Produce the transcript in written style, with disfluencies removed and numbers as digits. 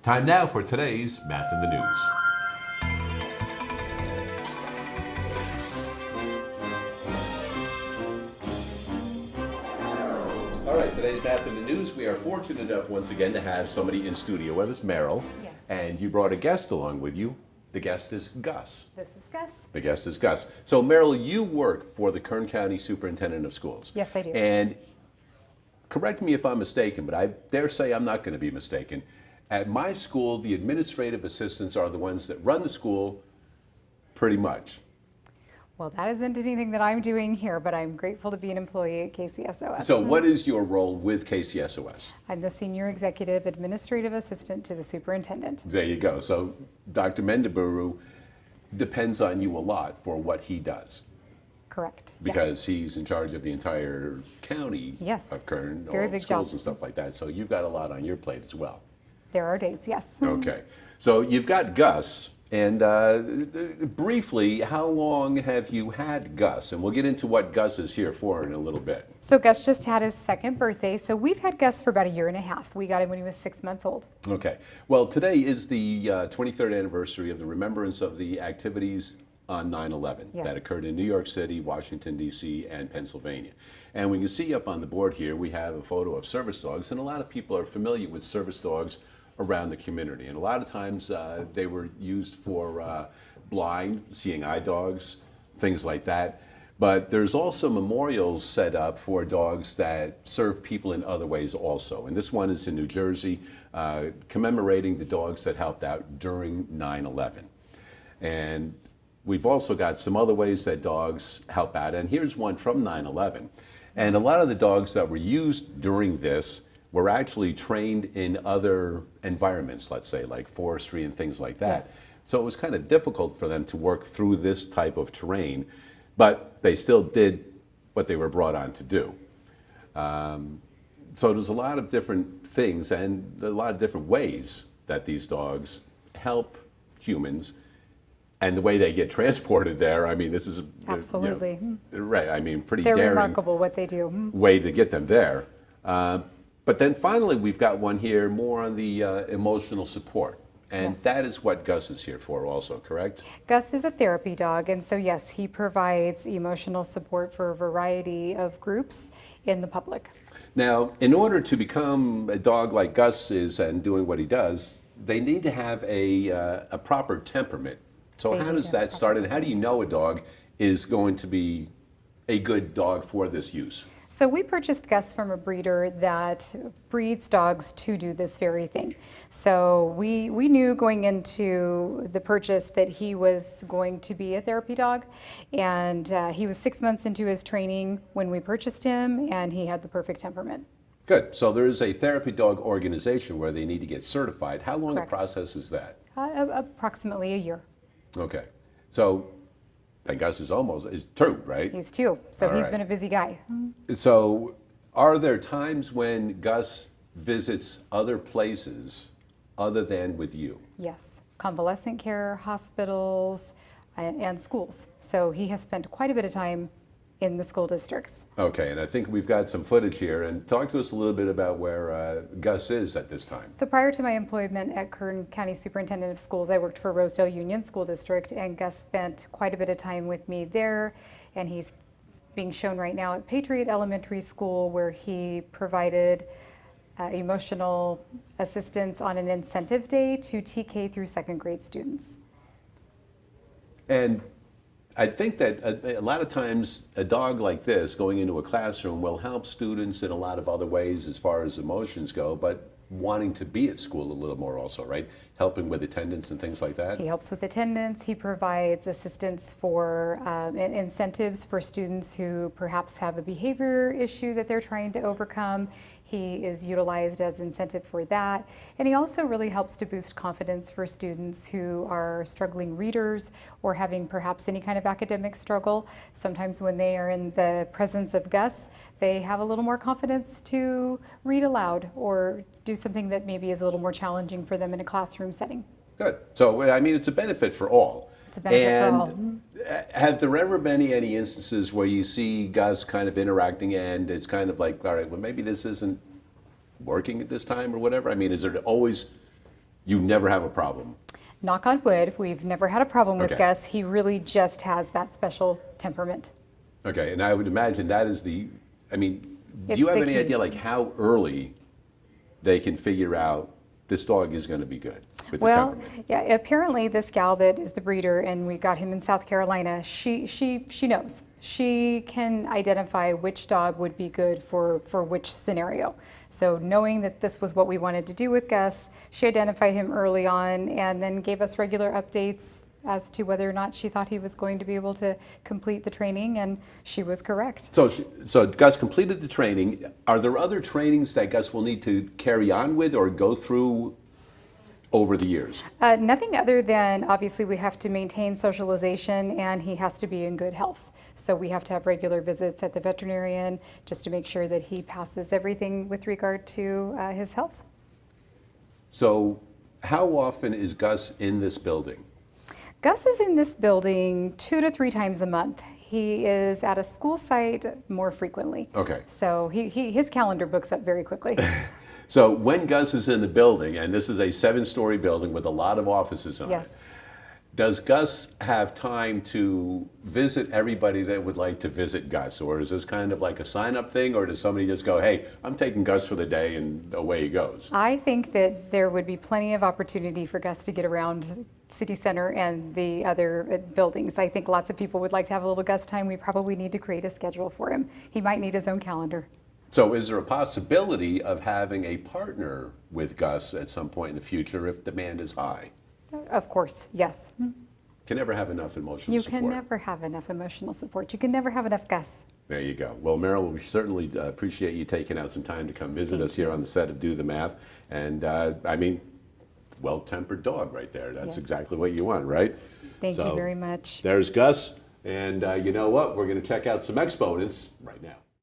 Time now for today's Math in the News. All right, today's Math in the News, we are fortunate enough once again to have somebody in studio with us, Merril. Yes. And you brought a guest along with you. The guest is Gus. This is Gus. The guest is Gus. So Merril, you work for the Kern County Superintendent of Schools. Yes, I do. And correct me if I'm mistaken, but I dare say I'm not going to be mistaken. At my school, the administrative assistants are the ones that run the school pretty much. Well, that isn't anything that I'm doing here, but I'm grateful to be an employee at KCSOS. So what is your role with KCSOS? I'm the Senior Executive Administrative Assistant to the Superintendent. There you go. So Dr. Mendaburu depends on you a lot for what he does. Correct. Because yes. he's in charge of the entire county Yes. of Kern, Very all big schools job. and stuff like that. So you've got a lot on your plate as well. There are days, yes. Okay. So you've got Gus. And briefly, how long have you had Gus? And we'll get into what Gus is here for in a little bit. So Gus just had his second birthday. So we've had Gus for about a year and a half. We got him when he was 6 months old. Okay. Well, today is the 23rd anniversary of the remembrance of the activities on 9/11 Yes. that occurred in New York City, Washington, D.C., and Pennsylvania. And we can see up on the board here, we have a photo of service dogs, and a lot of people are familiar with service dogs around the community. And a lot of times they were used for blind, seeing eye dogs, things like that. But there's also memorials set up for dogs that serve people in other ways also. And this one is in New Jersey, commemorating the dogs that helped out during 9/11. And we've also got some other ways that dogs help out. And here's one from 9/11. And a lot of the dogs that were used during this were actually trained in other environments, let's say, like forestry and things like that. Yes. So it was kind of difficult for them to work through this type of terrain, but they still did what they were brought on to do. So there's a lot of different things and a lot of different ways that these dogs help humans. And the way they get transported there, I mean, this is Absolutely. Right. I mean, pretty They're daring remarkable what they do. way to get them there. But then finally, we've got one here more on the emotional support. And Yes. that is what Gus is here for also, correct? Gus is a therapy dog, and so yes, he provides emotional support for a variety of groups in the public. Now, in order to become a dog like Gus is and doing what he does, they need to have a proper temperament. So They how need does to that have start, and how do you know a dog is going to be a good dog for this use? So we purchased Gus from a breeder that breeds dogs to do this very thing. So we knew going into the purchase that he was going to be a therapy dog, and he was 6 months into his training when we purchased him, and he had the perfect temperament. Good. So there is a therapy dog organization where they need to get certified. How long Correct. a process is that? Approximately a year. Okay. So and Gus is is 2, right? He's 2, so All he's right. been a busy guy. So are there times when Gus visits other places other than with you? Yes, convalescent care, hospitals, and schools. So he has spent quite a bit of time in the school districts. Okay, and I think we've got some footage here. And talk to us a little bit about where Gus is at this time. So prior to my employment at Kern County Superintendent of Schools, I worked for Rosedale Union School District, and Gus spent quite a bit of time with me there, and he's being shown right now at Patriot Elementary School, where he provided emotional assistance on an incentive day to TK through 2nd grade students. And I think that a lot of times a dog like this going into a classroom will help students in a lot of other ways as far as emotions go, but wanting to be at school a little more also, right? Helping with attendance and things like that? He helps with attendance. He provides assistance for incentives for students who perhaps have a behavior issue that they're trying to overcome. He is utilized as incentive for that. And he also really helps to boost confidence for students who are struggling readers or having perhaps any kind of academic struggle. Sometimes when they are in the presence of Gus, they have a little more confidence to read aloud or do something that maybe is a little more challenging for them in a classroom setting. Good. So, I mean, it's a benefit for all. It's a benefit for all. And have there ever been any instances where you see Gus kind of interacting and it's kind of like, all right, well, maybe this isn't working at this time or whatever? I mean, is there always You never have a problem. Knock on wood, we've never had a problem with Okay. Gus. He really just has that special temperament. Okay, and I would imagine that is the, I mean, do It's you have the any key. idea like how early they can figure out this dog is going to be good with the Well, temperament? yeah, apparently this gal that is the breeder, and we got him in South Carolina, she knows. She can identify which dog would be good for which scenario. So knowing that this was what we wanted to do with Gus, she identified him early on and then gave us regular updates as to whether or not she thought he was going to be able to complete the training, and she was correct. So Gus completed the training. Are there other trainings that Gus will need to carry on with or go through over the years? Nothing other than obviously we have to maintain socialization and he has to be in good health. So we have to have regular visits at the veterinarian just to make sure that he passes everything with regard to his health. So how often is Gus in this building? Gus is in this building 2 to 3 times a month. He is at a school site more frequently. Okay. So his calendar books up very quickly. So when Gus is in the building, and this is a 7-story building with a lot of offices on it, Yes. does Gus have time to visit everybody that would like to visit Gus? Or is this kind of like a sign-up thing, or does somebody just go, hey, I'm taking Gus for the day, and away he goes? I think that there would be plenty of opportunity for Gus to get around City Center and the other buildings. I think lots of people would like to have a little Gus time. We probably need to create a schedule for him. He might need his own calendar. So is there a possibility of having a partner with Gus at some point in the future if demand is high? Of course, yes. Can never have enough emotional You support. can never have enough emotional support. You can never have enough Gus. There you go. Well, Merril, we certainly appreciate you taking out some time to come visit us here on the set of Do the Math. And I mean, well-tempered dog right there. That's Yes. exactly what you want, right? Thank So, you very much. There's Gus. And you know what? We're going to check out some exponents right now.